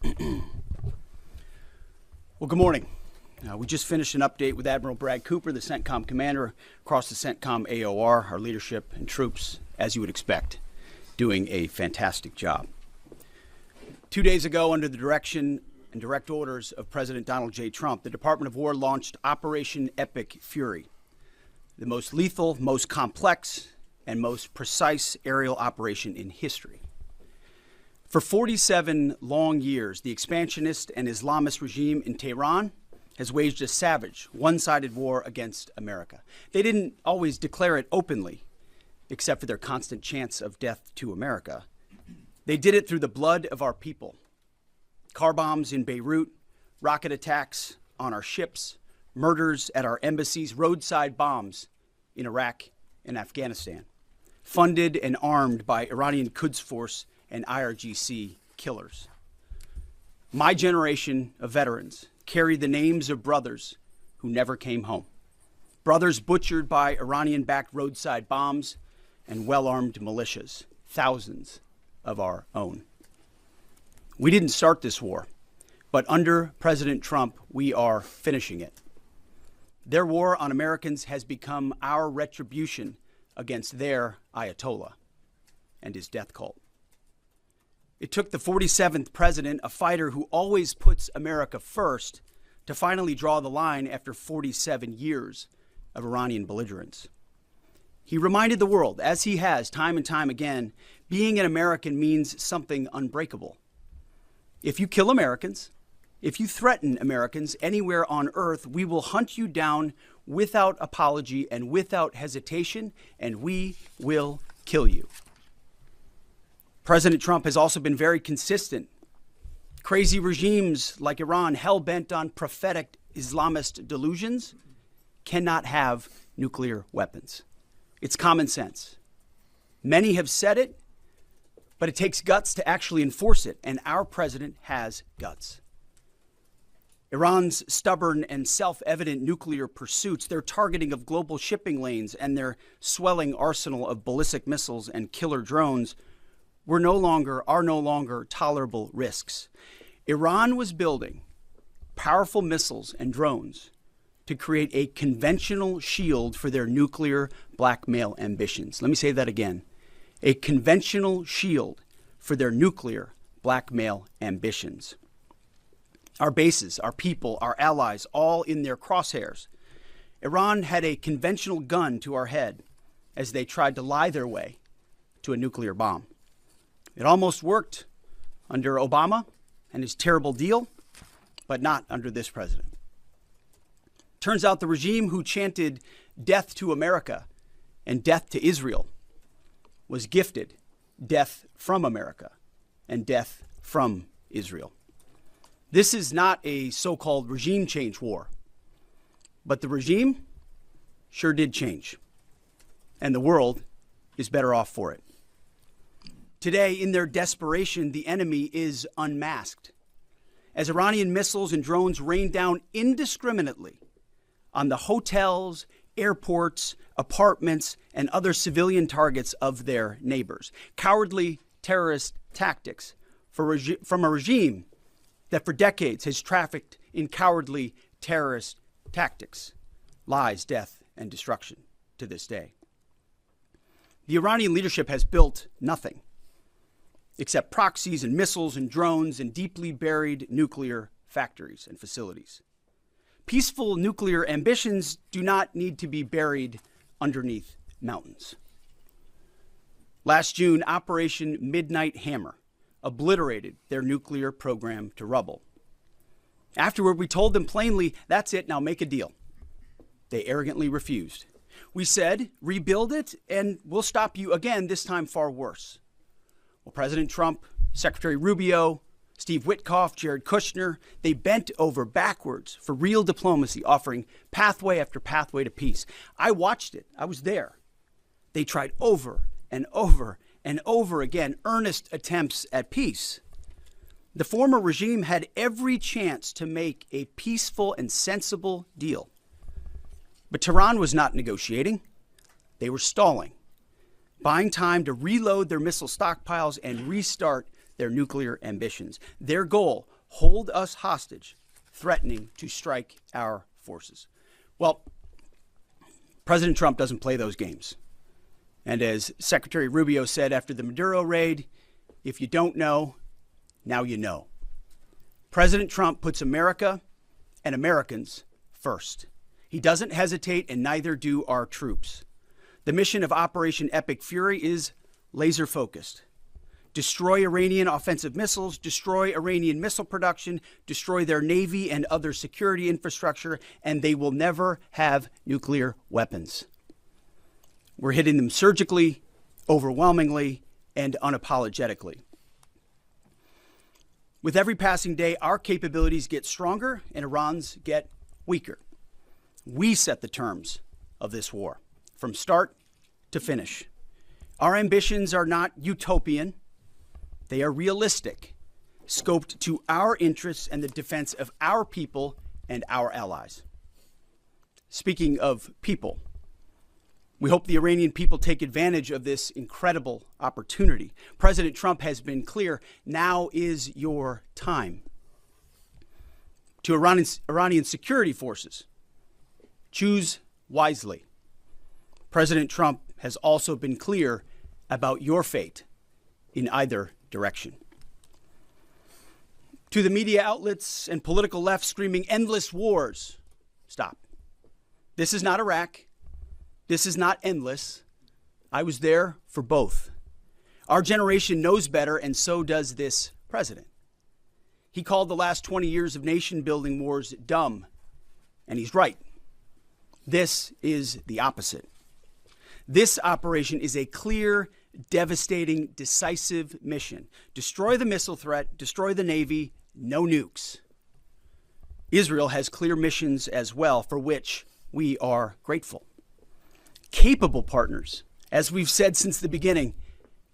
Well, good morning. We just finished an update with Admiral Brad Cooper, the CENTCOM commander, across the CENTCOM AOR, our leadership and troops, as you would expect, doing a fantastic job. 2 days ago, under the direction and direct orders of President Donald J. Trump, the Department of War launched Operation Epic Fury, the most lethal, most complex, and most precise aerial operation in history. For 47 long years, the expansionist and Islamist regime in Tehran has waged a savage, one-sided war against America. They didn't always declare it openly, except for their constant chants of death to America. They did it through the blood of our people. Car bombs in Beirut, rocket attacks on our ships, murders at our embassies, roadside bombs in Iraq and Afghanistan, funded and armed by Iranian Quds Force and IRGC killers. My generation of veterans carry the names of brothers who never came home. Brothers butchered by Iranian-backed roadside bombs and well-armed militias, thousands of our own. We didn't start this war, but under President Trump, we are finishing it. Their war on Americans has become our retribution against their Ayatollah and his death cult. It took the 47th president, a fighter who always puts America first, to finally draw the line after 47 years of Iranian belligerence. He reminded the world, as he has time and time again, being an American means something unbreakable. If you kill Americans, if you threaten Americans anywhere on earth, we will hunt you down without apology and without hesitation, and we will kill you. President Trump has also been very consistent. Crazy regimes like Iran, hell-bent on prophetic Islamist delusions, cannot have nuclear weapons. It's common sense. Many have said it, but it takes guts to actually enforce it, and our president has guts. Iran's stubborn and self-evident nuclear pursuits, their targeting of global shipping lanes, and their swelling arsenal of ballistic missiles and killer drones are no longer tolerable risks. Iran was building powerful missiles and drones to create a conventional shield for their nuclear blackmail ambitions. Let me say that again. A conventional shield for their nuclear blackmail ambitions. Our bases, our people, our allies, all in their crosshairs. Iran had a conventional gun to our head as they tried to lie their way to a nuclear bomb. It almost worked under Obama and his terrible deal, but not under this president. Turns out the regime who chanted death to America and death to Israel was gifted death from America and death from Israel. This is not a so-called regime change war, but the regime sure did change, and the world is better off for it. Today, in their desperation, the enemy is unmasked as Iranian missiles and drones rain down indiscriminately on the hotels, airports, apartments, and other civilian targets of their neighbors. Cowardly terrorist tactics from a regime that for decades has trafficked in cowardly terrorist tactics, lies, death, and destruction to this day. The Iranian leadership has built nothing except proxies and missiles and drones and deeply buried nuclear factories and facilities. Peaceful nuclear ambitions do not need to be buried underneath mountains. Last June, Operation Midnight Hammer obliterated their nuclear program to rubble. Afterward, we told them plainly, that's it, now make a deal. They arrogantly refused. We said, rebuild it, and we'll stop you again, this time far worse. Well, President Trump, Secretary Rubio, Steve Witkoff, Jared Kushner, they bent over backwards for real diplomacy, offering pathway after pathway to peace. I watched it. I was there. They tried over and over and over again earnest attempts at peace. The former regime had every chance to make a peaceful and sensible deal. But Tehran was not negotiating. They were stalling, buying time to reload their missile stockpiles and restart their nuclear ambitions. Their goal, hold us hostage, threatening to strike our forces. Well, President Trump doesn't play those games. And as Secretary Rubio said after the Maduro raid, if you don't know, now you know. President Trump puts America and Americans first. He doesn't hesitate, and neither do our troops. The mission of Operation Epic Fury is laser focused. Destroy Iranian offensive missiles, destroy Iranian missile production, destroy their navy and other security infrastructure, and they will never have nuclear weapons. We're hitting them surgically, overwhelmingly, and unapologetically. With every passing day, our capabilities get stronger and Iran's get weaker. We set the terms of this war, from start to finish. Our ambitions are not utopian. They are realistic, scoped to our interests and the defense of our people and our allies. Speaking of people, we hope the Iranian people take advantage of this incredible opportunity. President Trump has been clear, now is your time. To Iranian security forces, choose wisely. President Trump has also been clear about your fate in either direction. To the media outlets and political left screaming endless wars, stop. This is not Iraq. This is not endless. I was there for both. Our generation knows better, and so does this president. He called the last 20 years of nation-building wars dumb, and he's right. This is the opposite. This operation is a clear, devastating, decisive mission. Destroy the missile threat, destroy the Navy, no nukes. Israel has clear missions as well, for which we are grateful. Capable partners, as we've said since the beginning,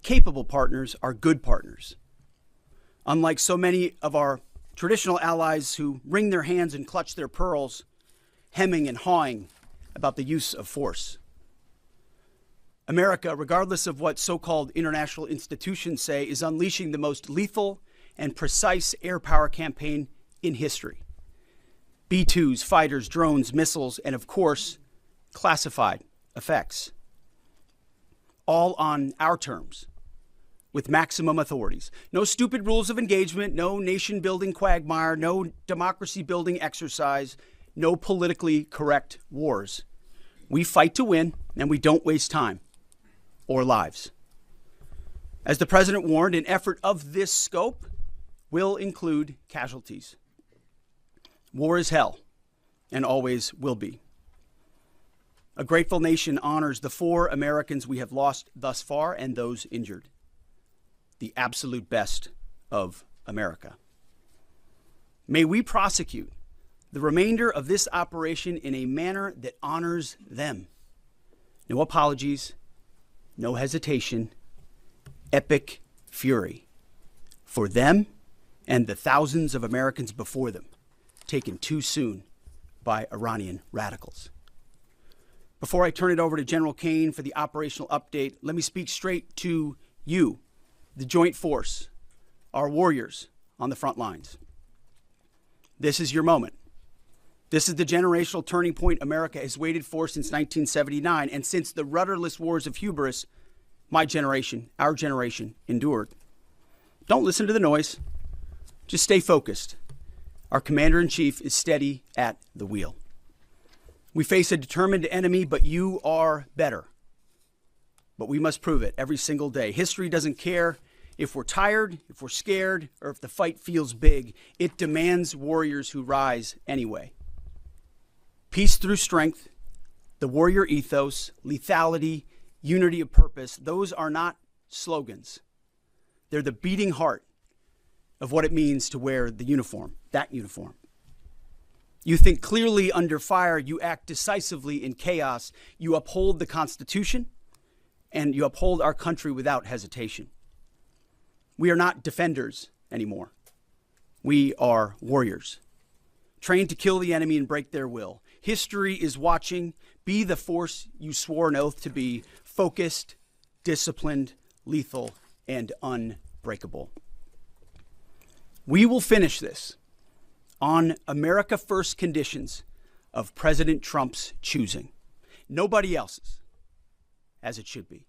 capable partners are good partners. Unlike so many of our traditional allies who wring their hands and clutch their pearls, hemming and hawing about the use of force. America, regardless of what so-called international institutions say, is unleashing the most lethal and precise air power campaign in history. B-2s, fighters, drones, missiles, and of course, classified effects. All on our terms, with maximum authorities. No stupid rules of engagement, no nation-building quagmire, no democracy-building exercise, no politically correct wars. We fight to win, and we don't waste time or lives. As the president warned, an effort of this scope will include casualties. War is hell, and always will be. A grateful nation honors the 4 Americans we have lost thus far and those injured. The absolute best of America. May we prosecute the remainder of this operation in a manner that honors them. No apologies, no hesitation, epic fury for them and the thousands of Americans before them, taken too soon by Iranian radicals. Before I turn it over to General Caine for the operational update, let me speak straight to you, the Joint Force, our warriors on the front lines. This is your moment. This is the generational turning point America has waited for since 1979, and since the rudderless wars of hubris, my generation, our generation, endured. Don't listen to the noise. Just stay focused. Our commander-in-chief is steady at the wheel. We face a determined enemy, but you are better. But we must prove it every single day. History doesn't care if we're tired, if we're scared, or if the fight feels big. It demands warriors who rise anyway. Peace through strength, the warrior ethos, lethality, unity of purpose, those are not slogans. They're the beating heart of what it means to wear the uniform, that uniform. You think clearly under fire, you act decisively in chaos, you uphold the Constitution, and you uphold our country without hesitation. We are not defenders anymore. We are warriors, trained to kill the enemy and break their will. History is watching. Be the force you swore an oath to be, focused, disciplined, lethal, and unbreakable. We will finish this on America First conditions of President Trump's choosing. Nobody else's, as it should be.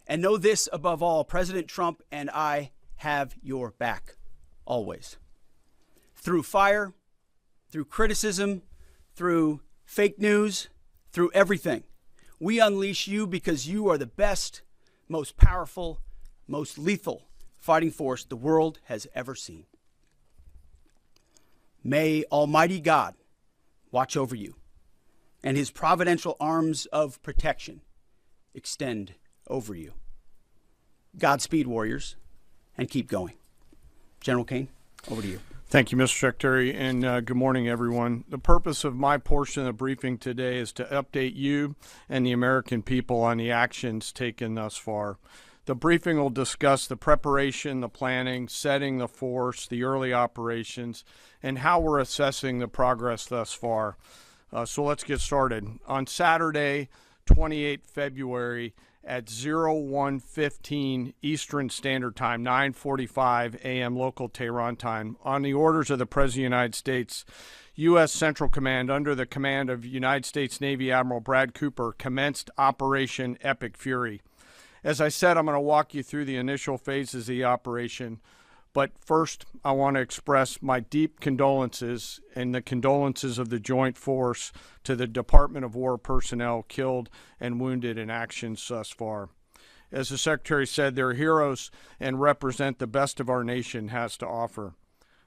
And know this above all, President Trump and I have your back, always. Through fire, through criticism, through fake news, through everything. We unleash you because you are the best, most powerful, most lethal fighting force the world has ever seen. May Almighty God watch over you, and his providential arms of protection extend over you. Godspeed, warriors, and keep going. General Caine, over to you. Thank you, Mr. Secretary, and good morning, everyone. The purpose of my portion of the briefing today is to update you and the American people on the actions taken thus far. The briefing will discuss the preparation, the planning, setting the force, the early operations, and how we're assessing the progress thus far. So let's get started. On Saturday, 28 February, at 01:15 Eastern Standard Time, 9:45 a.m. local Tehran time, on the orders of the President of the United States, U.S. Central Command, under the command of United States Navy Admiral Brad Cooper, commenced Operation Epic Fury. As I said, I'm going to walk you through the initial phases of the operation, but first I want to express my deep condolences and the condolences of the Joint Force to the Department of War personnel killed and wounded in actions thus far. As the Secretary said, they're heroes and represent the best of our nation has to offer.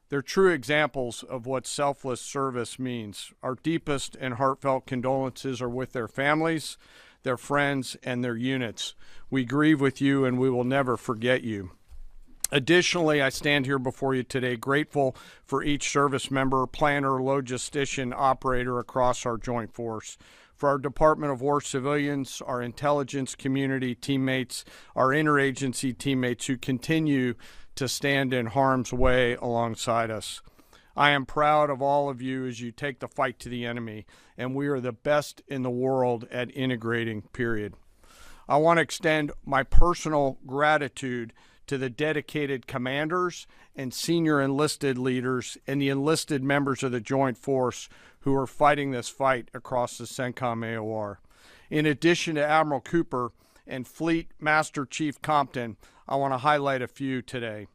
They're true examples of what selfless service means. Our deepest and heartfelt condolences are with their families, their friends, and their units. We grieve with you, and we will never forget you. Additionally, I stand here before you today grateful for each service member, planner, logistician, operator across our joint force, for our Department of War civilians, our intelligence community teammates, our interagency teammates who continue to stand in harm's way alongside us. I am proud of all of you as you take the fight to the enemy, and we are the best in the world at integrating, period. I want to extend my personal gratitude to the dedicated commanders and senior enlisted leaders and the enlisted members of the Joint Force who are fighting this fight across the CENTCOM AOR. In addition to Admiral Cooper and Fleet Master Chief Compton, I want to highlight a few today.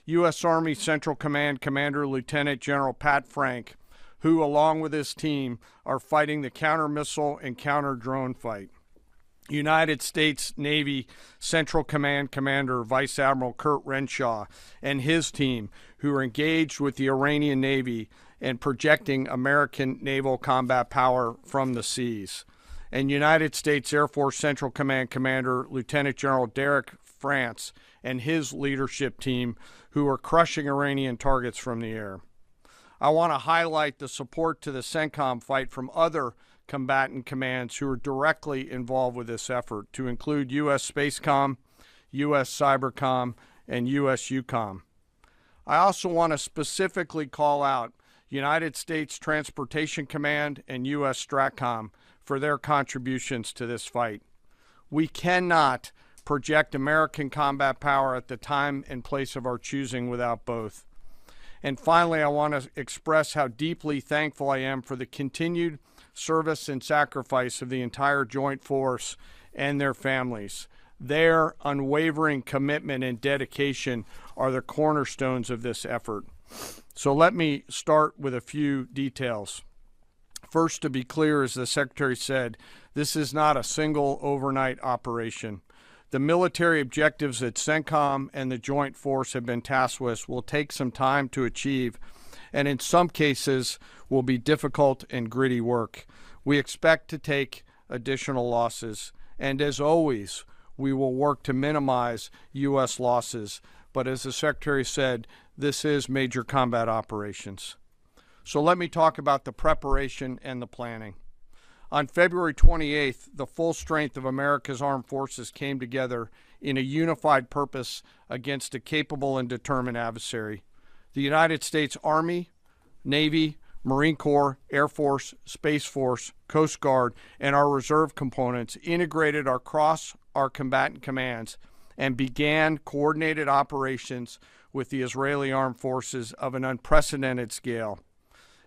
U.S. Army Central Command Commander Lieutenant General Pat Frank, who, along with his team, are fighting the counter-missile and counter-drone fight. United States Navy Central Command Commander Vice Admiral Kurt Renshaw and his team, who are engaged with the Iranian Navy and projecting American naval combat power from the seas. And United States Air Force Central Command Commander Lieutenant General Derek France and his leadership team, who are crushing Iranian targets from the air. I want to highlight the support to the CENTCOM fight from other combatant commands who are directly involved with this effort, to include U.S. Spacecom, U.S. Cybercom, and U.S. EUCOM. I also want to specifically call out United States Transportation Command and U.S. STRATCOM for their contributions to this fight. We cannot project American combat power at the time and place of our choosing without both. And finally, I want to express how deeply thankful I am for the continued service and sacrifice of the entire Joint Force and their families. Their unwavering commitment and dedication are the cornerstones of this effort. So let me start with a few details. First, to be clear, as the Secretary said, this is not a single overnight operation. The military objectives that CENTCOM and the Joint Force have been tasked with will take some time to achieve, and in some cases will be difficult and gritty work. We expect to take additional losses, and as always, we will work to minimize U.S. losses. But as the Secretary said, this is major combat operations. So let me talk about the preparation and the planning. On February 28th, the full strength of America's armed forces came together in a unified purpose against a capable and determined adversary. The United States Army, Navy, Marine Corps, Air Force, Space Force, Coast Guard, and our reserve components integrated across our combatant commands and began coordinated operations with the Israeli armed forces of an unprecedented scale.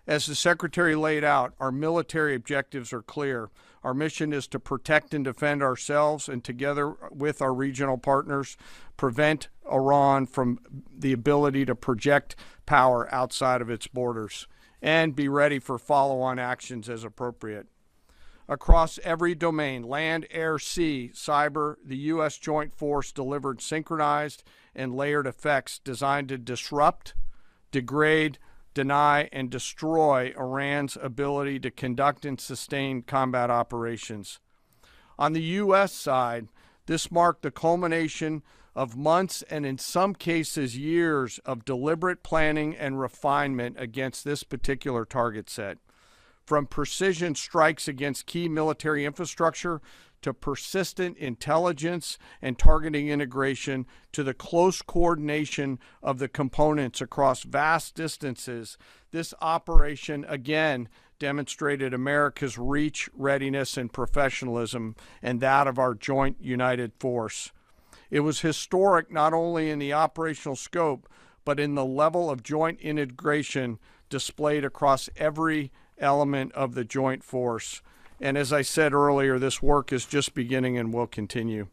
As the Secretary laid out, our military objectives are clear. Our mission is to protect and defend ourselves and, together with our regional partners, prevent Iran from the ability to project power outside of its borders and be ready for follow-on actions as appropriate. Across every domain, land, air, sea, cyber, the U.S. Joint Force delivered synchronized and layered effects designed to disrupt, degrade, deny, and destroy Iran's ability to conduct and sustain combat operations. On the U.S. side, this marked the culmination of months and in some cases years of deliberate planning and refinement against this particular target set. From precision strikes against key military infrastructure to persistent intelligence and targeting integration to the close coordination of the components across vast distances, this operation again demonstrated America's reach, readiness, and professionalism, and that of our joint united force. It was historic not only in the operational scope, but in the level of joint integration displayed across every element of the joint force. And as I said earlier, this work is just beginning and will continue.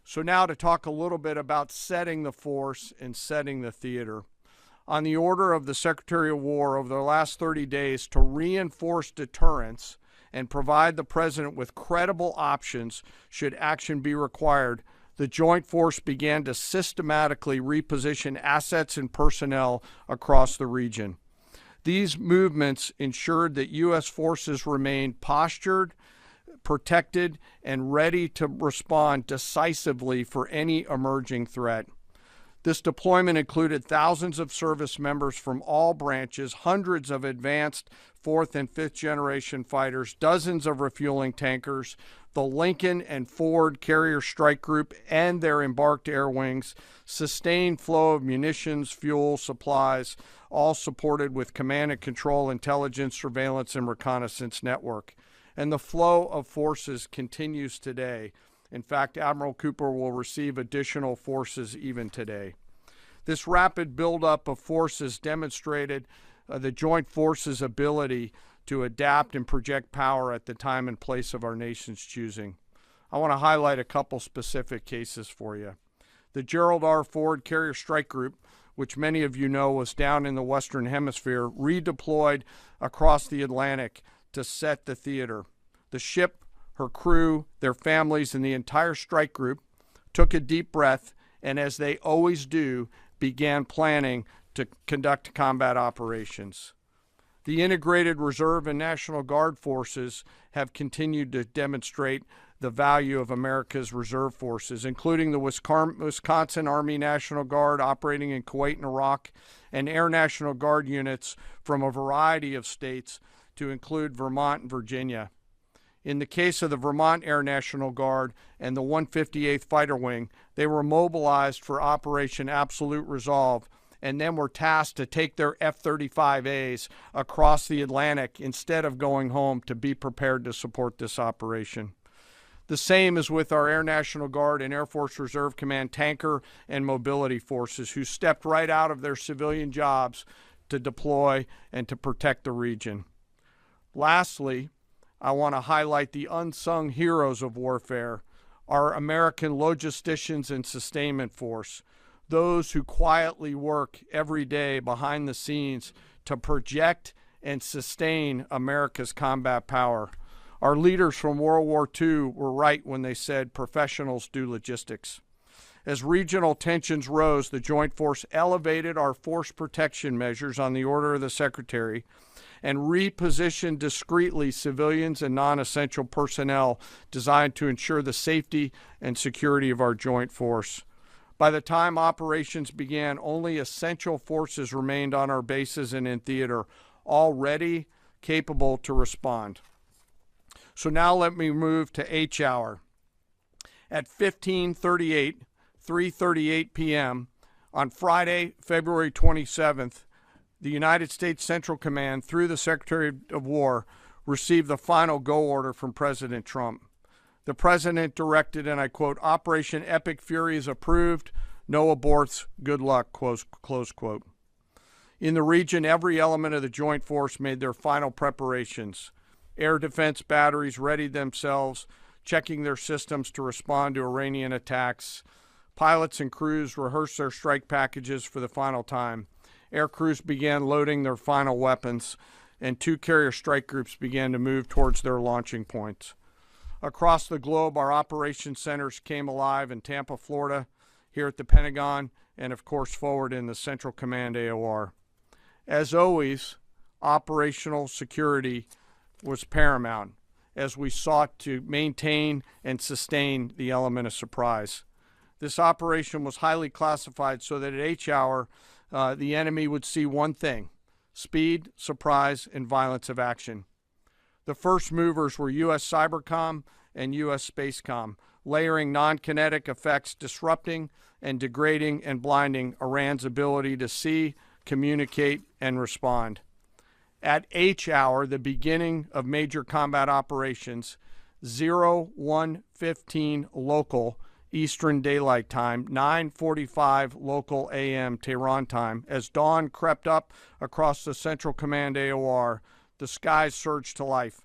So now to talk a little bit about setting the force and setting the theater. On the order of the Secretary of War over the last 30 days to reinforce deterrence and provide the President with credible options should action be required, the Joint Force began to systematically reposition assets and personnel across the region. These movements ensured that U.S. forces remained postured, protected, and ready to respond decisively for any emerging threat. This deployment included thousands of service members from all branches, hundreds of advanced 4th and 5th generation fighters, dozens of refueling tankers, the Lincoln and Ford Carrier Strike Group and their embarked air wings, sustained flow of munitions, fuel, supplies, all supported with command and control, intelligence, surveillance, and reconnaissance network. And the flow of forces continues today. In fact, Admiral Cooper will receive additional forces even today. This rapid buildup of forces demonstrated the joint forces' ability to adapt and project power at the time and place of our nation's choosing. I want to highlight a couple specific cases for you. The Gerald R. Ford Carrier Strike Group, which many of you know was down in the Western Hemisphere, redeployed across the Atlantic to set the theater. The ship, her crew, their families, and the entire strike group took a deep breath and, as they always do, began planning to conduct combat operations. The integrated Reserve and National Guard forces have continued to demonstrate the value of America's reserve forces, including the Wisconsin Army National Guard operating in Kuwait and Iraq, and Air National Guard units from a variety of states to include Vermont and Virginia. In the case of the Vermont Air National Guard and the 158th Fighter Wing, they were mobilized for Operation Absolute Resolve and then were tasked to take their F-35As across the Atlantic instead of going home to be prepared to support this operation. The same is with our Air National Guard and Air Force Reserve Command tanker and mobility forces, who stepped right out of their civilian jobs to deploy and to protect the region. Lastly, I want to highlight the unsung heroes of warfare, our American logisticians and sustainment force, those who quietly work every day behind the scenes to project and sustain America's combat power. Our leaders from World War II were right when they said professionals do logistics. As regional tensions rose, the Joint Force elevated our force protection measures on the order of the Secretary and repositioned discreetly civilians and non-essential personnel designed to ensure the safety and security of our joint force. By the time operations began, only essential forces remained on our bases and in theater, all ready, capable to respond. So now let me move to H hour. At 3:38 p.m. on Friday, February 27th, the United States Central Command, through the Secretary of War, received the final go order from President Trump. The President directed, and I quote, "Operation Epic Fury is approved. No aborts, good luck, close quote. In the region, every element of the joint force made their final preparations. Air defense batteries readied themselves, checking their systems to respond to Iranian attacks. Pilots and crews rehearsed their strike packages for the final time. Air crews began loading their final weapons, and 2 carrier strike groups began to move towards their launching points. Across the globe, our operations centers came alive in Tampa, Florida, here at the Pentagon, and of course forward in the Central Command AOR. As always, operational security was paramount as we sought to maintain and sustain the element of surprise. This operation was highly classified so that at H hour, the enemy would see one thing: speed, surprise, and violence of action. The first movers were U.S. Cybercom and U.S. Spacecom, layering non-kinetic effects, disrupting and degrading and blinding Iran's ability to see, communicate, and respond. At H hour, the beginning of major combat operations, 01:15 local Eastern Daylight Time, 9:45 local AM Tehran time, as dawn crept up across the Central Command AOR, the skies surged to life.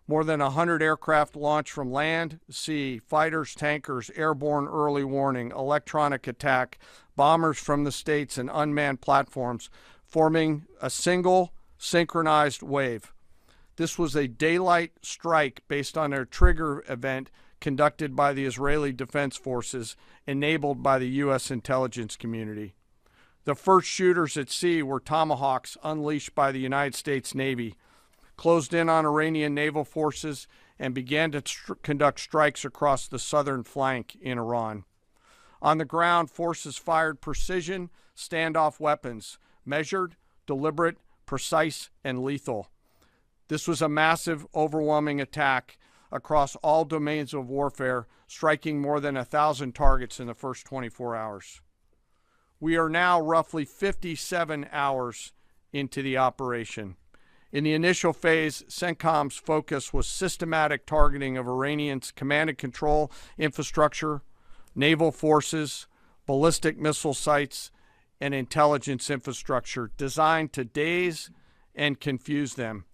More than 100 aircraft launched from land, sea, fighters, tankers, airborne early warning, electronic attack, bombers from the States, and unmanned platforms, forming a single synchronized wave. This was a daylight strike based on a trigger event conducted by the Israeli Defense Forces, enabled by the U.S. intelligence community. The first shooters at sea were Tomahawks unleashed by the United States Navy, closed in on Iranian naval forces, and began to conduct strikes across the southern flank in Iran. On the ground, forces fired precision standoff weapons, measured, deliberate, precise, and lethal. This was a massive, overwhelming attack across all domains of warfare, striking more than 1,000 targets in the first 24 hours. We are now roughly 57 hours into the operation. In the initial phase, CENTCOM's focus was systematic targeting of Iranians' command and control infrastructure, naval forces, ballistic missile sites, and intelligence infrastructure designed to daze and confuse them.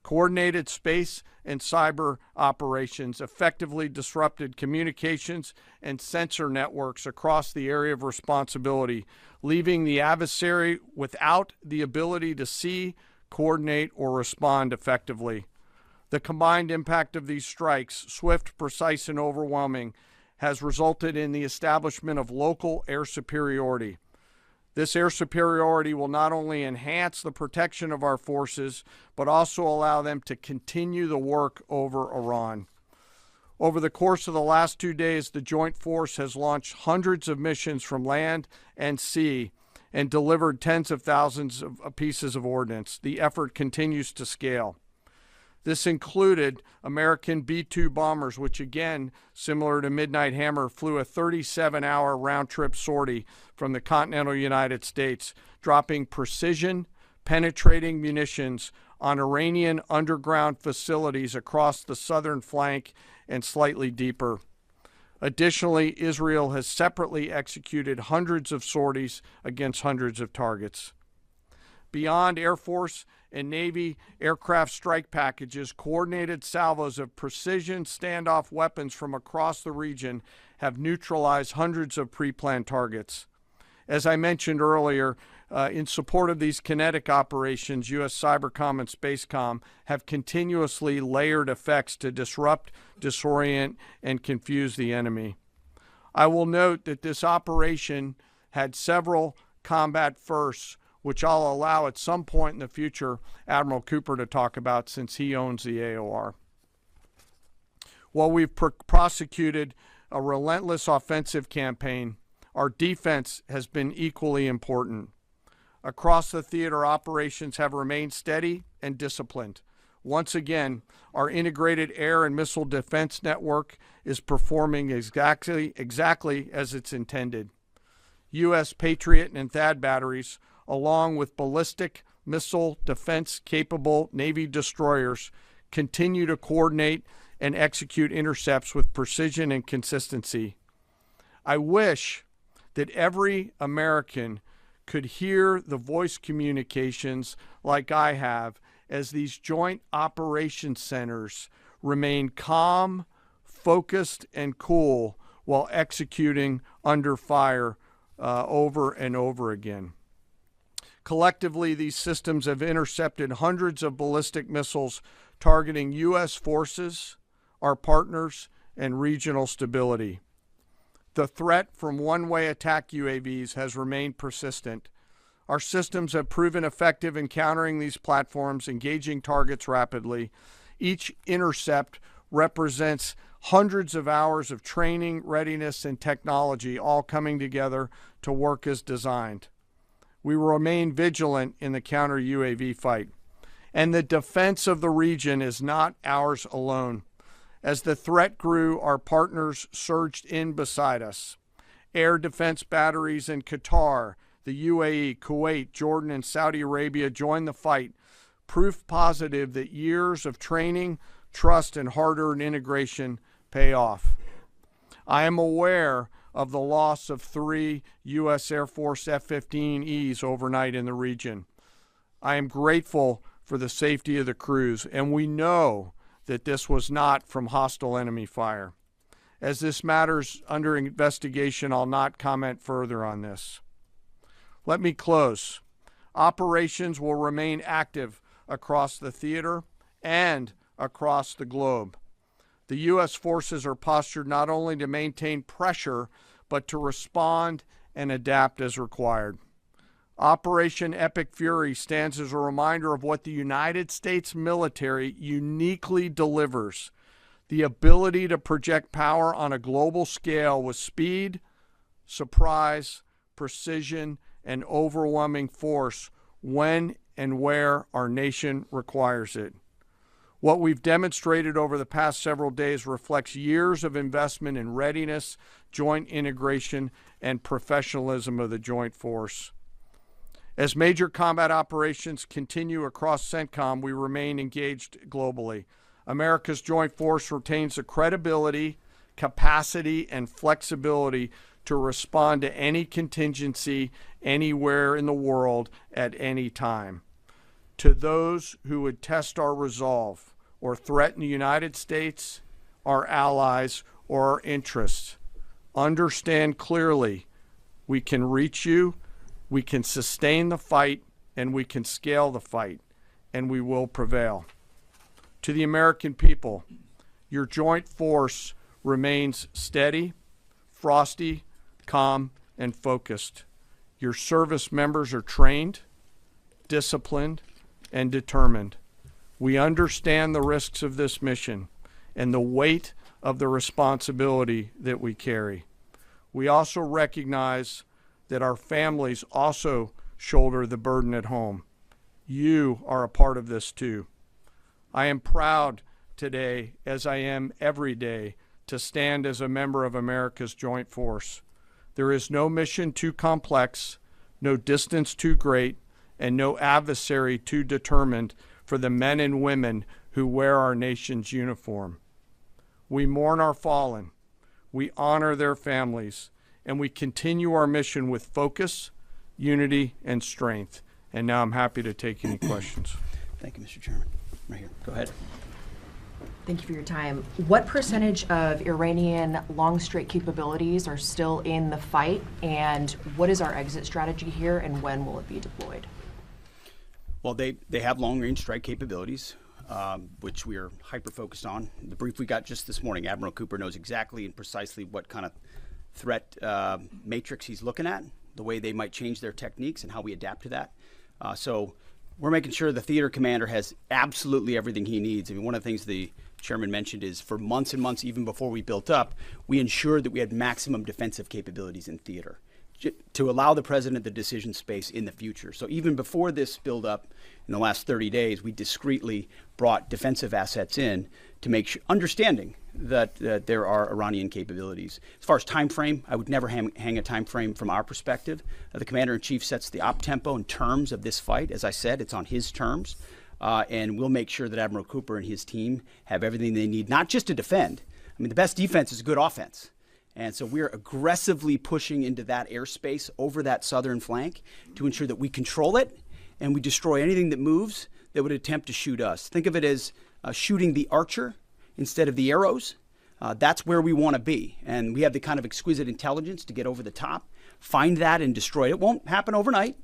Coordinated space and cyber operations effectively disrupted communications and sensor networks across the area of responsibility, leaving the adversary without the ability to see, coordinate, or respond effectively. The combined impact of these strikes, swift, precise, and overwhelming, has resulted in the establishment of local air superiority. This air superiority will not only enhance the protection of our forces, but also allow them to continue the work over Iran. Over the course of the last 2 days, the Joint Force has launched hundreds of missions from land and sea and delivered tens of thousands of pieces of ordnance. The effort continues to scale. This included American B-2 bombers, which again, similar to Midnight Hammer, flew a 37-hour round-trip sortie from the continental United States, dropping precision, penetrating munitions on Iranian underground facilities across the southern flank and slightly deeper. Additionally, Israel has separately executed hundreds of sorties against hundreds of targets. Beyond Air Force and Navy aircraft strike packages, coordinated salvos of precision standoff weapons from across the region have neutralized hundreds of pre-planned targets. As I mentioned earlier, in support of these kinetic operations, U.S. Cybercom and Spacecom have continuously layered effects to disrupt, disorient, and confuse the enemy. I will note that this operation had several combat firsts, which I'll allow at some point in the future Admiral Cooper to talk about, since he owns the AOR. While we've prosecuted a relentless offensive campaign, our defense has been equally important. Across the theater, operations have remained steady and disciplined. Once again, our integrated air and missile defense network is performing exactly as it's intended. U.S. Patriot and THAAD batteries, along with ballistic missile defense-capable Navy destroyers, continue to coordinate and execute intercepts with precision and consistency. I wish that every American could hear the voice communications like I have as these joint operations centers remain calm, focused, and cool while executing under fire over and over again. Collectively, these systems have intercepted hundreds of ballistic missiles targeting U.S. forces, our partners, and regional stability. The threat from one-way attack UAVs has remained persistent. Our systems have proven effective in countering these platforms, engaging targets rapidly. Each intercept represents hundreds of hours of training, readiness, and technology all coming together to work as designed. We will remain vigilant in the counter-UAV fight. And the defense of the region is not ours alone. As the threat grew, our partners surged in beside us. Air defense batteries in Qatar, the UAE, Kuwait, Jordan, and Saudi Arabia joined the fight, proof positive that years of training, trust, and hard-earned integration pay off. I am aware of the loss of 3 U.S. Air Force F-15Es overnight in the region. I am grateful for the safety of the crews, and we know that this was not from hostile enemy fire. As this matter's under investigation, I'll not comment further on this. Let me close. Operations will remain active across the theater and across the globe. The U.S. forces are postured not only to maintain pressure, but to respond and adapt as required. Operation Epic Fury stands as a reminder of what the United States military uniquely delivers: the ability to project power on a global scale with speed, surprise, precision, and overwhelming force when and where our nation requires it. What we've demonstrated over the past several days reflects years of investment in readiness, joint integration, and professionalism of the joint force. As major combat operations continue across CENTCOM, we remain engaged globally. America's joint force retains the credibility, capacity, and flexibility to respond to any contingency anywhere in the world at any time. To those who would test our resolve or threaten the United States, our allies, or our interests, understand clearly we can reach you, we can sustain the fight, and we can scale the fight, and we will prevail. To the American people, your joint force remains steady, frosty, calm, and focused. Your service members are trained, disciplined, and determined. We understand the risks of this mission and the weight of the responsibility that we carry. We also recognize that our families also shoulder the burden at home. You are a part of this too. I am proud today, as I am every day, to stand as a member of America's joint force. There is no mission too complex, no distance too great, and no adversary too determined for the men and women who wear our nation's uniform. We mourn our fallen, we honor their families, and we continue our mission with focus, unity, and strength. And now I'm happy to take any questions. Thank you, Mr. Chairman. Right here. Go ahead. Thank you for your time. What percentage of Iranian long-strike capabilities are still in the fight, and what is our exit strategy here, and when will it be deployed? Well, they have long-range strike capabilities, which we are hyper-focused on. The brief we got just this morning, Admiral Cooper knows exactly and precisely what kind of threat matrix he's looking at, the way they might change their techniques, and how we adapt to that. So we're making sure the theater commander has absolutely everything he needs. I mean, one of the things the chairman mentioned is for months and months, even before we built up, we ensured that we had maximum defensive capabilities in theater to allow the president the decision space in the future. So even before this build-up in the last 30 days, we discreetly brought defensive assets in to make sure, understanding that there are Iranian capabilities. As far as time frame, I would never hang a time frame from our perspective. The commander-in-chief sets the op tempo and terms of this fight. As I said, it's on his terms. And we'll make sure that Admiral Cooper and his team have everything they need, not just to defend. I mean, the best defense is good offense. And so we're aggressively pushing into that airspace over that southern flank to ensure that we control it and we destroy anything that moves that would attempt to shoot us. Think of it as shooting the archer instead of the arrows. That's where we want to be. And we have the kind of exquisite intelligence to get over the top, find that and destroy it. It won't happen overnight.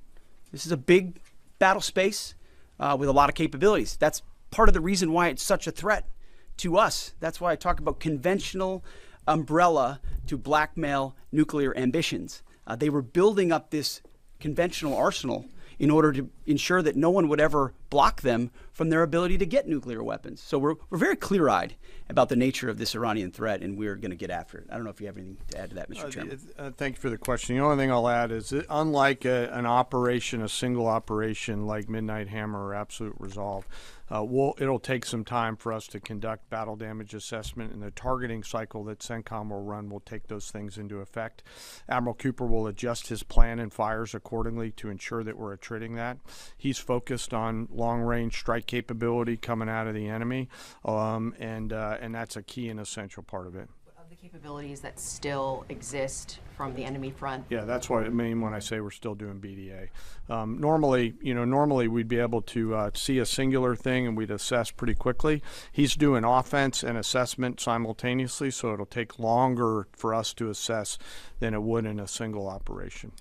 This is a big battle space with a lot of capabilities. That's part of the reason why it's such a threat to us. That's why I talk about conventional umbrella to blackmail nuclear ambitions. They were building up this conventional arsenal in order to ensure that no one would ever block them from their ability to get nuclear weapons. So we're very clear-eyed about the nature of this Iranian threat, and we're going to get after it. I don't know if you have anything to add to that, Mr. Chairman. Thank you for the question. The only thing I'll add is that unlike an operation, a single operation like Midnight Hammer or Absolute Resolve, it'll take some time for us to conduct battle damage assessment, and the targeting cycle that CENTCOM will run will take those things into effect. Admiral Cooper will adjust his plan and fires accordingly to ensure that we're attriting that. He's focused on long-range strike capability coming out of the enemy, and that's a key and essential part of it. Of the capabilities that still exist from the enemy front. Yeah, that's what I mean when I say we're still doing BDA. Normally we'd be able to see a singular thing and we'd assess pretty quickly. He's doing offense and assessment simultaneously, so it'll take longer for us to assess than it would in a single operation.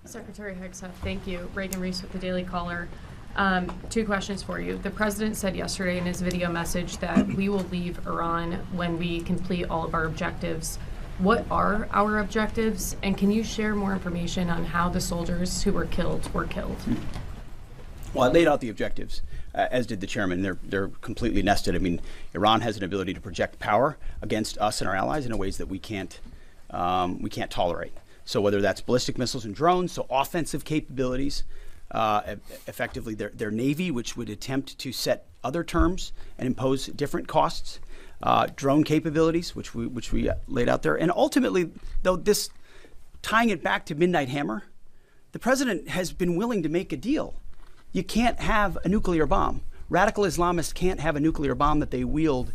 Secretary Hegseth, thank you. Reagan Reese with the Daily Caller. 2 questions for you. The president said yesterday in his video message that we will leave Iran when we complete all of our objectives. What are our objectives, and can you share more information on how the soldiers who were killed were killed? Well, I laid out the objectives, as did the chairman. They're completely nested. I mean, Iran has an ability to project power against us and our allies in ways that we can't tolerate. So whether that's ballistic missiles and drones, so offensive capabilities, effectively their Navy, which would attempt to set other terms and impose different costs, drone capabilities, which we laid out there. And ultimately, though, this tying it back to Midnight Hammer, the president has been willing to make a deal. You can't have a nuclear bomb. Radical Islamists can't have a nuclear bomb that they wield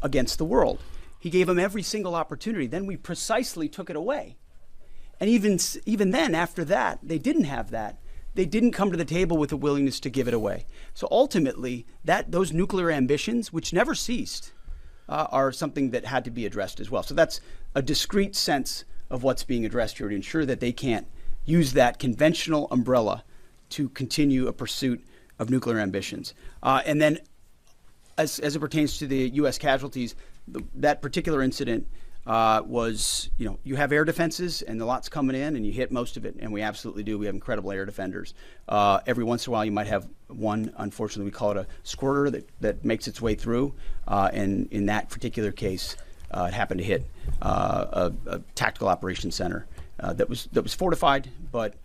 against the world. He gave them every single opportunity. Then we precisely took it away. And even then, after that, they didn't have that. They didn't come to the table with a willingness to give it away. So ultimately, those nuclear ambitions, which never ceased, are something that had to be addressed as well. So that's a discrete sense of what's being addressed here to ensure that they can't use that conventional umbrella to continue a pursuit of nuclear ambitions. And then as it pertains to the U.S. casualties, that particular incident was, you have air defenses and the lot's coming in and you hit most of it, and we absolutely do. We have incredible air defenders. Every once in a while you might have one, unfortunately we call it a squirter, that makes its way through, and in that particular case it happened to hit a tactical operations center that was fortified, but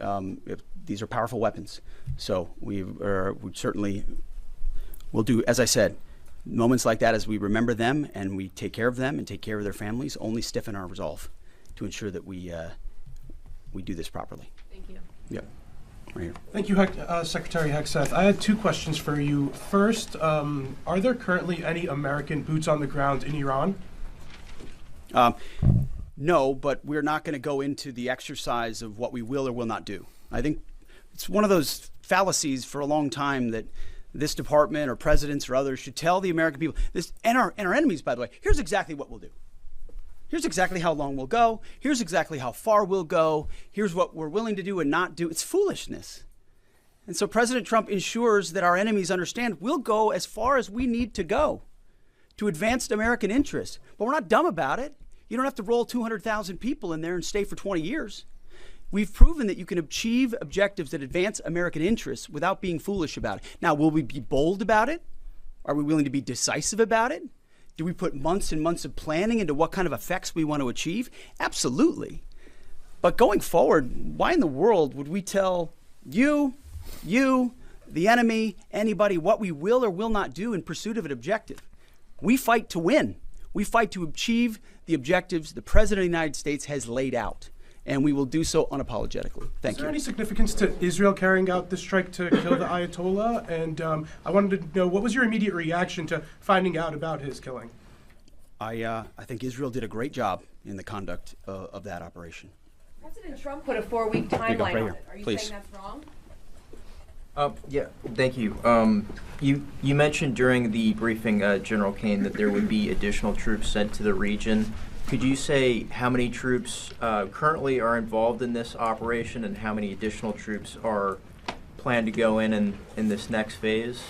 these are powerful weapons. So we certainly will do, as I said, moments like that, as we remember them and we take care of them and take care of their families, only stiffen our resolve to ensure that we do this properly. Thank you. Yep. Right here. Thank you, Secretary Hegseth. I had 2 questions for you. First, are there currently any American boots on the ground in Iran? No, but we're not going to go into the exercise of what we will or will not do. I think it's one of those fallacies for a long time that this department or presidents or others should tell the American people this, and our enemies, by the way, here's exactly what we'll do. Here's exactly how long we'll go. Here's exactly how far we'll go. Here's what we're willing to do and not do. It's foolishness. And so President Trump ensures that our enemies understand we'll go as far as we need to go to advance American interests. But we're not dumb about it. You don't have to roll 200,000 people in there and stay for 20 years. We've proven that you can achieve objectives that advance American interests without being foolish about it. Now, will we be bold about it? Are we willing to be decisive about it? Do we put months and months of planning into what kind of effects we want to achieve? Absolutely. But going forward, why in the world would we tell you, the enemy, anybody, what we will or will not do in pursuit of an objective? We fight to win. We fight to achieve the objectives the President of the United States has laid out. And we will do so unapologetically. Thank you. Is there any significance to Israel carrying out this strike to kill the Ayatollah? And I wanted to know, what was your immediate reaction to finding out about his killing? I think Israel did a great job in the conduct of that operation. President Trump put a 4-week Here you go, timeline right on here, it. Are you please. saying that's wrong? Yeah, thank you. You mentioned during the briefing, General Caine, that there would be additional troops sent to the region. Could you say how many troops currently are involved in this operation and how many additional troops are planned to go in this next phase?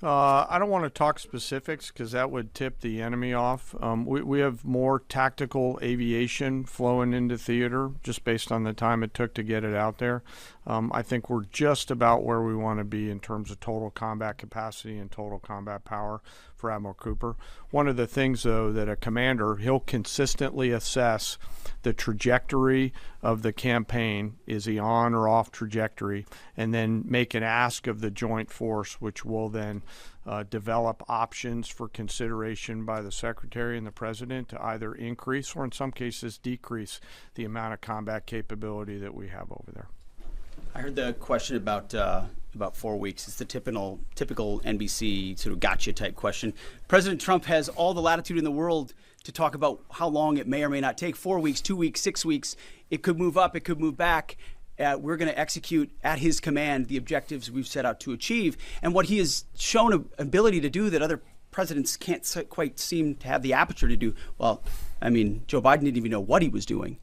I don't want to talk specifics because that would tip the enemy off. We have more tactical aviation flowing into theater just based on the time it took to get it out there. I think we're just about where we want to be in terms of total combat capacity and total combat power for Admiral Cooper. One of the things, though, that a commander, he'll consistently assess the trajectory of the campaign. Is he on or off trajectory? And then make an ask of the joint force, which will then develop options for consideration by the Secretary and the President to either increase or in some cases decrease the amount of combat capability that we have over there. I heard the question about 4 weeks. It's the typical NBC sort of gotcha type question. President Trump has all the latitude in the world to talk about how long it may or may not take. 4 weeks, 2 weeks, 6 weeks. It could move up. It could move back. We're going to execute at his command the objectives we've set out to achieve. And what he has shown an ability to do that other presidents can't quite seem to have the aperture to do, well, I mean, Joe Biden didn't even know what he was doing,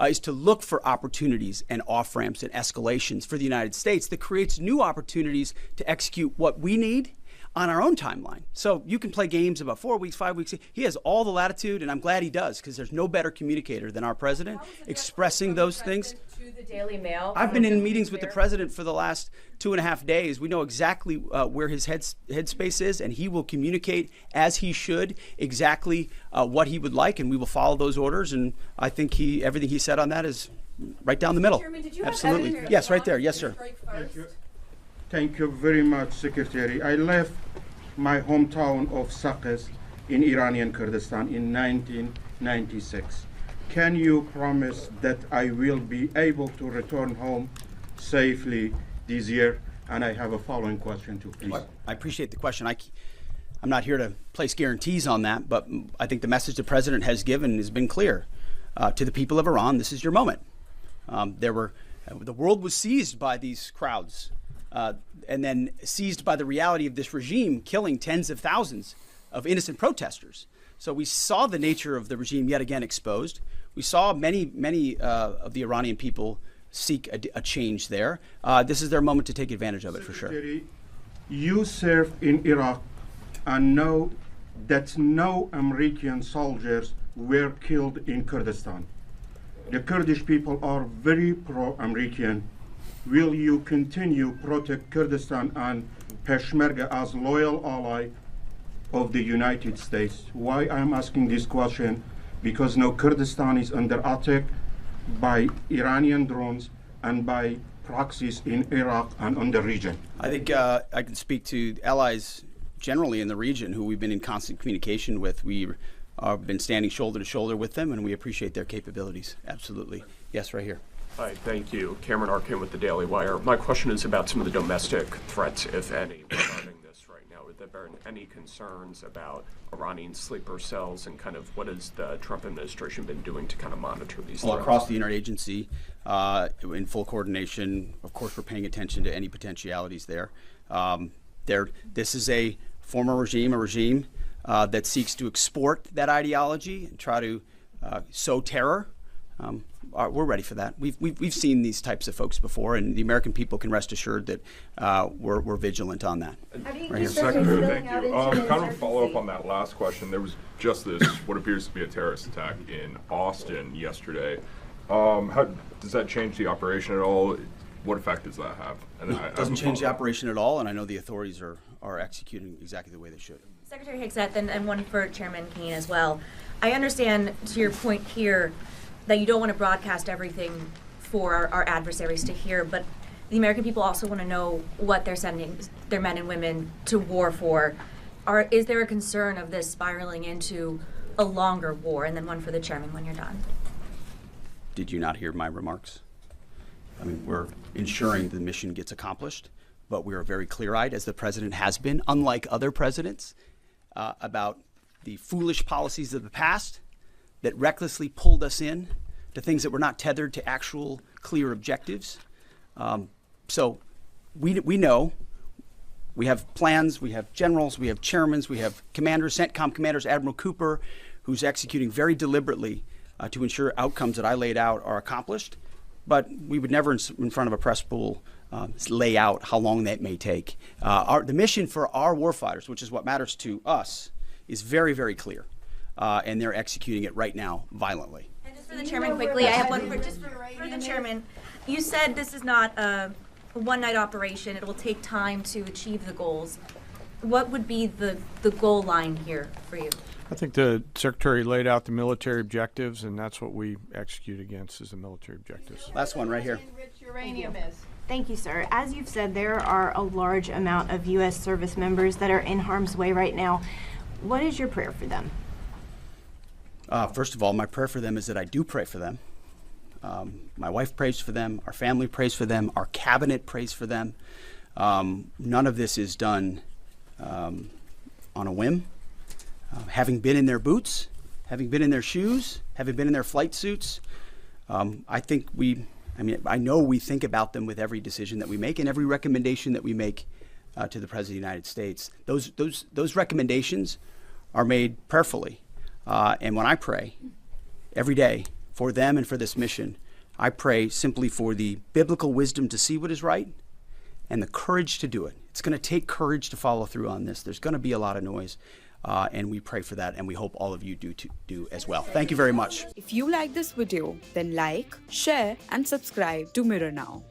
is to look for opportunities and off-ramps and escalations for the United States that creates new opportunities to execute what we need on our own timeline. So you can play games about 4 weeks, 5 weeks. He has all the latitude, and I'm glad he does, because there's no better communicator than our president expressing those things. To the Daily Mail. I've been in meetings with the president for the last 2.5 days. We know exactly where his headspace is, and he will communicate as he should exactly what he would like, and we will follow those orders. And I think everything he said on that is right down the middle. Chairman, did you have Absolutely. evidence Yes, right there. Yes, sir. Thank you very much, Secretary. I left my hometown of Sakis in Iranian Kurdistan in 1996. Can you promise that I will be able to return home safely this year? And I have a following question too, please. I appreciate the question. I'm not here to place guarantees on that, but I think the message the president has given has been clear to the people of Iran. This is your moment. The world was seized by these crowds, and then seized by the reality of this regime killing tens of thousands of innocent protesters. So we saw the nature of the regime yet again exposed. We saw many of the Iranian people seek a change there. This is their moment to take advantage of it, for sure. You served in Iraq and know that no American soldiers were killed in Kurdistan. The Kurdish people are very pro-American. Will you continue protect Kurdistan and Peshmerga as loyal ally of the United States? Why I'm asking this question? Because now Kurdistan is under attack by Iranian drones and by proxies in Iraq and on the region. I think I can speak to allies generally in the region who we've been in constant communication with. We have been standing shoulder to shoulder with them, and we appreciate their capabilities. Absolutely. Yes, right here. Hi, thank you. Cameron Arkin with the Daily Wire. My question is about some of the domestic threats, if any, regarding this right now. Have there been any concerns about Iranian sleeper cells, and kind of what has the Trump administration been doing to kind of monitor these Well, threats? across the interagency, in full coordination. Of course, we're paying attention to any potentialities there. This is a former regime, that seeks to export that ideology and try to sow terror. We're ready for that. We've seen these types of folks before, and the American people can rest assured that we're vigilant on that. Right here. Secretary, thank you. Kind of a follow-up on that last question. There was just this, what appears to be a terrorist attack in Austin yesterday. How does that change the operation at all? What effect does that have? And It doesn't change the operation at all, and I know the authorities are executing exactly the way they should. Secretary Hegseth, and one for Chairman Caine as well. I understand, to your point here, that you don't want to broadcast everything for our adversaries to hear, but the American people also want to know what they're sending their men and women to war for. Is there a concern of this spiraling into a longer war? And then one for the chairman when you're done. Did you not hear my remarks? I mean, we're ensuring the mission gets accomplished, but we are very clear-eyed, as the president has been, unlike other presidents, about the foolish policies of the past that recklessly pulled us in to things that were not tethered to actual clear objectives. So we know. We have plans, we have generals, we have chairmen, we have commanders, CENTCOM commanders, Admiral Cooper, who's executing very deliberately to ensure outcomes that I laid out are accomplished. But we would never, in front of a press pool, lay out how long that may take. The mission for our warfighters, which is what matters to us, is very, very clear. And they're executing it right now violently. And just for the chairman quickly, I have one for the chairman. You said this is not a one-night operation. It will take time to achieve the goals. What would be the goal line here for you? I think the Secretary laid out the military objectives, and that's what we execute against is the military objectives. Last one right here. Thank you, sir. As you've said, there are a large amount of U.S. service members that are in harm's way right now. What is your prayer for them? First of all, my prayer for them is that I do pray for them. My wife prays for them. Our family prays for them. Our cabinet prays for them. None of this is done on a whim. Having been in their boots, having been in their shoes, having been in their flight suits, I know we think about them with every decision that we make and every recommendation that we make to the President of the United States. Those recommendations are made prayerfully. And when I pray every day for them and for this mission, I pray simply for the biblical wisdom to see what is right and the courage to do it. It's going to take courage to follow through on this. There's going to be a lot of noise, and we pray for that, and we hope all of you do as well. Thank you very much. If you like this video, then like, share, and subscribe to Mirror Now.